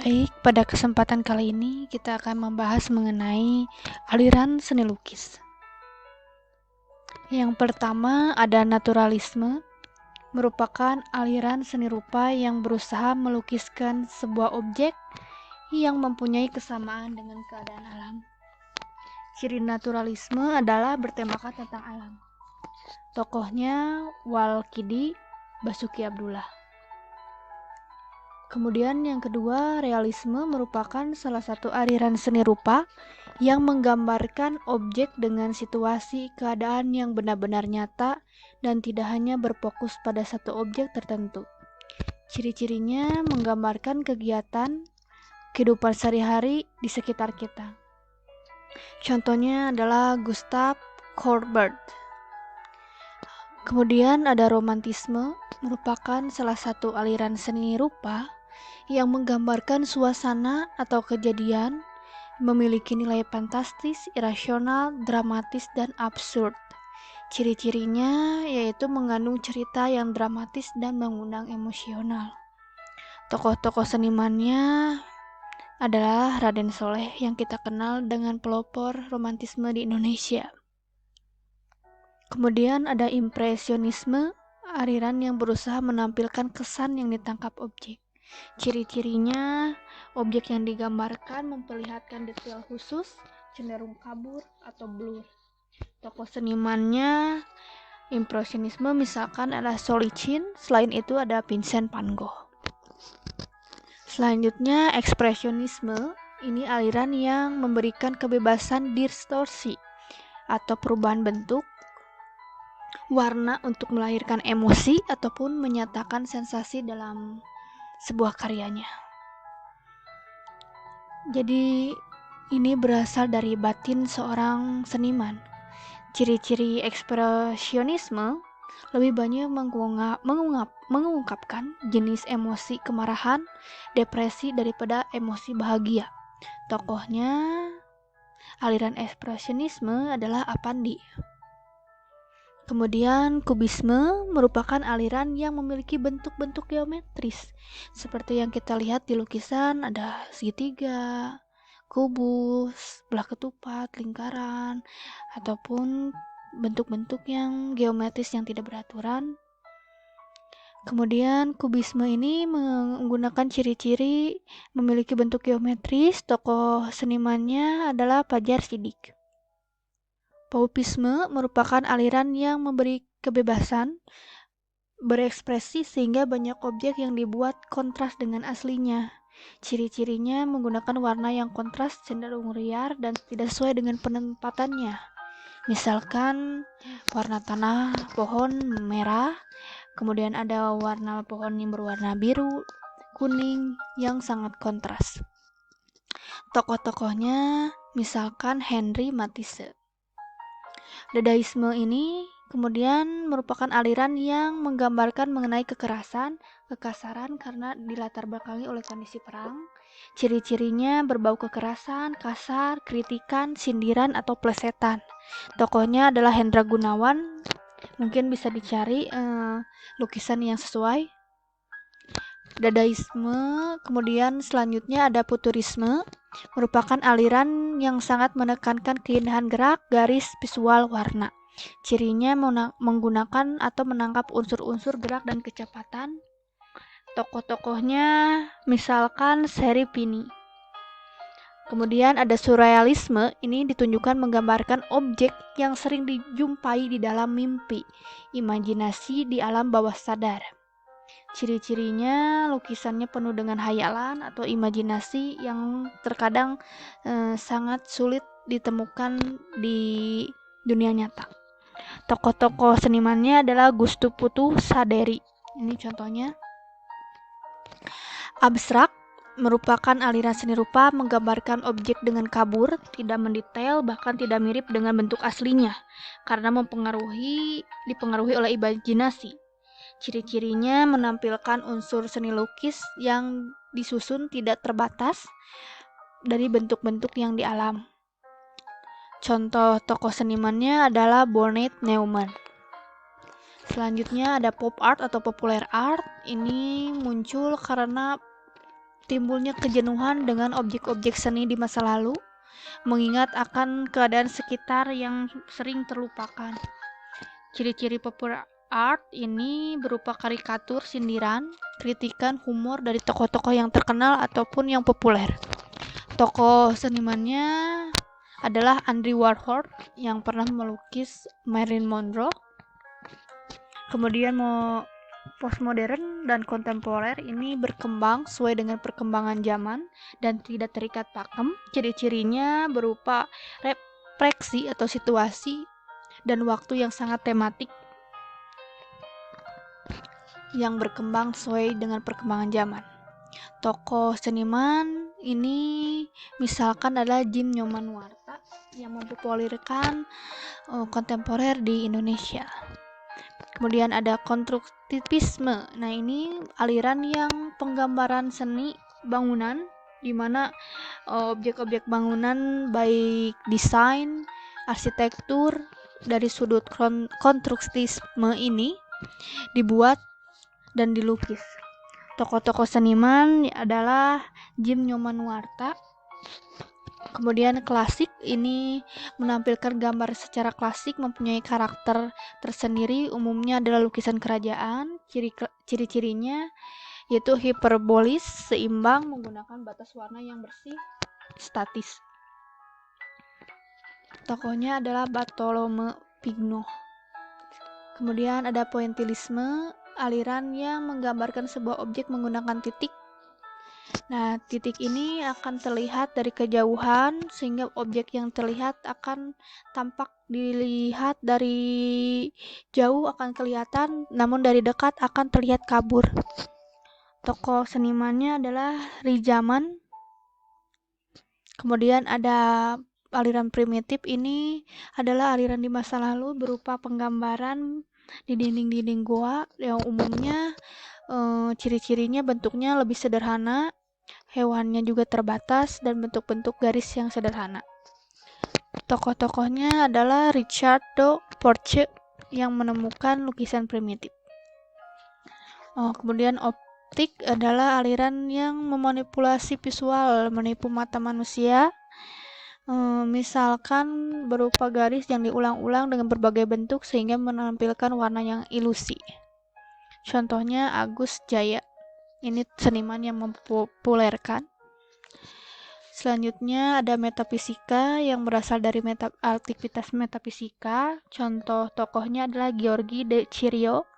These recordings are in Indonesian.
Baik, pada kesempatan kali ini kita akan membahas mengenai aliran seni lukis. Yang pertama ada naturalisme, merupakan aliran seni rupa yang berusaha melukiskan sebuah objek yang mempunyai kesamaan dengan keadaan alam. Ciri naturalisme adalah bertemakan tentang alam. Tokohnya Walkidi Basuki Abdullah. Kemudian yang kedua, realisme merupakan salah satu aliran seni rupa yang menggambarkan objek dengan situasi keadaan yang benar-benar nyata dan tidak hanya berfokus pada satu objek tertentu. Ciri-cirinya menggambarkan kegiatan kehidupan sehari-hari di sekitar kita. Contohnya adalah Gustav Courbet. Kemudian ada romantisme, merupakan salah satu aliran seni rupa yang menggambarkan suasana atau kejadian, memiliki nilai fantastis, irasional, dramatis, dan absurd. Ciri-cirinya yaitu mengandung cerita yang dramatis dan mengundang emosional. Tokoh-tokoh senimannya adalah Raden Soleh yang kita kenal dengan pelopor romantisme di Indonesia. Kemudian ada impresionisme, aliran yang berusaha menampilkan kesan yang ditangkap objek. Ciri-cirinya, objek yang digambarkan memperlihatkan detail khusus, cenderung kabur atau blur. Tokoh senimannya impresionisme misalkan adalah Solichin, selain itu ada Vincent van Gogh. Selanjutnya ekspresionisme, ini aliran yang memberikan kebebasan distorsi atau perubahan bentuk, warna untuk melahirkan emosi ataupun menyatakan sensasi dalam sebuah karyanya. Jadi ini berasal dari batin seorang seniman. Ciri-ciri ekspresionisme lebih banyak mengungkapkan jenis emosi kemarahan, depresi daripada emosi bahagia. Tokohnya aliran ekspresionisme adalah Apandi. Kemudian kubisme merupakan aliran yang memiliki bentuk-bentuk geometris. Seperti yang kita lihat di lukisan ada segitiga, kubus, belah ketupat, lingkaran, ataupun bentuk-bentuk yang geometris yang tidak beraturan. Kemudian kubisme ini menggunakan ciri-ciri memiliki bentuk geometris. Tokoh senimannya adalah Fajar Sidik. Paupisme merupakan aliran yang memberi kebebasan berekspresi sehingga banyak objek yang dibuat kontras dengan aslinya. Ciri-cirinya menggunakan warna yang kontras, cenderung liar dan tidak sesuai dengan penempatannya. Misalkan warna tanah pohon merah, kemudian ada warna pohon yang berwarna biru, kuning yang sangat kontras. Tokoh-tokohnya misalkan Henri Matisse. Dadaisme ini kemudian merupakan aliran yang menggambarkan mengenai kekerasan, kekasaran karena dilatar belakangi oleh kondisi perang. Ciri-cirinya berbau kekerasan, kasar, kritikan, sindiran, atau plesetan. Tokohnya adalah Hendra Gunawan. Mungkin bisa dicari lukisan yang sesuai. Dadaisme, kemudian selanjutnya ada futurisme, merupakan aliran yang sangat menekankan keindahan gerak, garis, visual, warna. Cirinya menggunakan atau menangkap unsur-unsur gerak dan kecepatan. Tokoh-tokohnya misalkan Serifini. Kemudian ada surrealisme, ini ditunjukkan menggambarkan objek yang sering dijumpai di dalam mimpi, imajinasi di alam bawah sadar. Ciri-cirinya lukisannya penuh dengan hayalan atau imajinasi yang terkadang sangat sulit ditemukan di dunia nyata. Tokoh-tokoh senimannya adalah Gustu Putu Saderi. Ini contohnya. Abstrak merupakan aliran seni rupa menggambarkan objek dengan kabur, tidak mendetail, bahkan tidak mirip dengan bentuk aslinya karena dipengaruhi oleh imajinasi. Ciri-cirinya menampilkan unsur seni lukis yang disusun tidak terbatas dari bentuk-bentuk yang di alam. Contoh tokoh senimannya adalah Bonnet Neumann. Selanjutnya ada pop art atau popular art. Ini muncul karena timbulnya kejenuhan dengan objek-objek seni di masa lalu, mengingat akan keadaan sekitar yang sering terlupakan. Ciri-ciri popular art ini berupa karikatur, sindiran, kritikan, humor dari tokoh-tokoh yang terkenal ataupun yang populer. Tokoh senimannya adalah Andy Warhol yang pernah melukis Marilyn Monroe. Kemudian postmodern dan kontemporer ini berkembang sesuai dengan perkembangan zaman dan tidak terikat pakem. Ciri-cirinya berupa refleksi atau situasi dan waktu yang sangat tematik yang berkembang sesuai dengan perkembangan zaman. Tokoh seniman ini misalkan adalah Jim Nyoman Nuarta yang mempopulerkan kontemporer di Indonesia. Kemudian ada konstruktivisme. Nah, ini aliran yang penggambaran seni bangunan di mana objek-objek bangunan baik desain, arsitektur dari sudut konstruktivisme ini dibuat dan dilukis. Tokoh-tokoh seniman adalah Jim Nyoman Nuarta. Kemudian klasik ini menampilkan gambar secara klasik, mempunyai karakter tersendiri, umumnya adalah lukisan kerajaan. Ciri-cirinya yaitu hiperbolis, seimbang, menggunakan batas warna yang bersih, statis. Tokohnya adalah Bartolomeo Pigno. Kemudian ada pointillisme, aliran yang menggambarkan sebuah objek menggunakan titik. Nah, titik ini akan terlihat dari kejauhan sehingga objek yang terlihat akan tampak dilihat dari jauh akan kelihatan, namun dari dekat akan terlihat kabur. Tokoh senimannya adalah Rijaman. Kemudian ada aliran primitif, ini adalah aliran di masa lalu berupa penggambaran di dinding-dinding goa yang umumnya ciri-cirinya bentuknya lebih sederhana, hewannya juga terbatas, dan bentuk-bentuk garis yang sederhana. Tokoh-tokohnya adalah Riccardo Porce yang menemukan lukisan primitif. Kemudian optik adalah aliran yang memanipulasi visual, menipu mata manusia. Misalkan berupa garis yang diulang-ulang dengan berbagai bentuk sehingga menampilkan warna yang ilusi. Contohnya Agus Jaya. Ini seniman yang mempopulerkan. Selanjutnya ada metafisika yang berasal dari aktivitas metafisika. Contoh tokohnya adalah Giorgi de Chirico.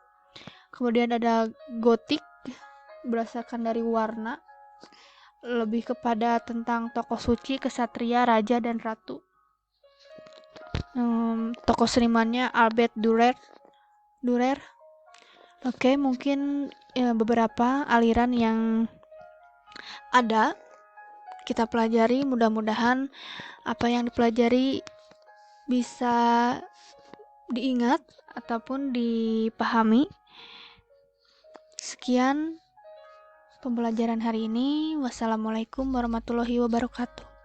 Kemudian ada gotik, berdasarkan dari warna, lebih kepada tentang tokoh suci, kesatria, raja, dan ratu. Tokoh senimannya Albert Dürer. Oke, mungkin beberapa aliran yang ada kita pelajari. Mudah-mudahan apa yang dipelajari bisa diingat ataupun dipahami. Sekian pembelajaran hari ini. Wassalamualaikum warahmatullahi wabarakatuh.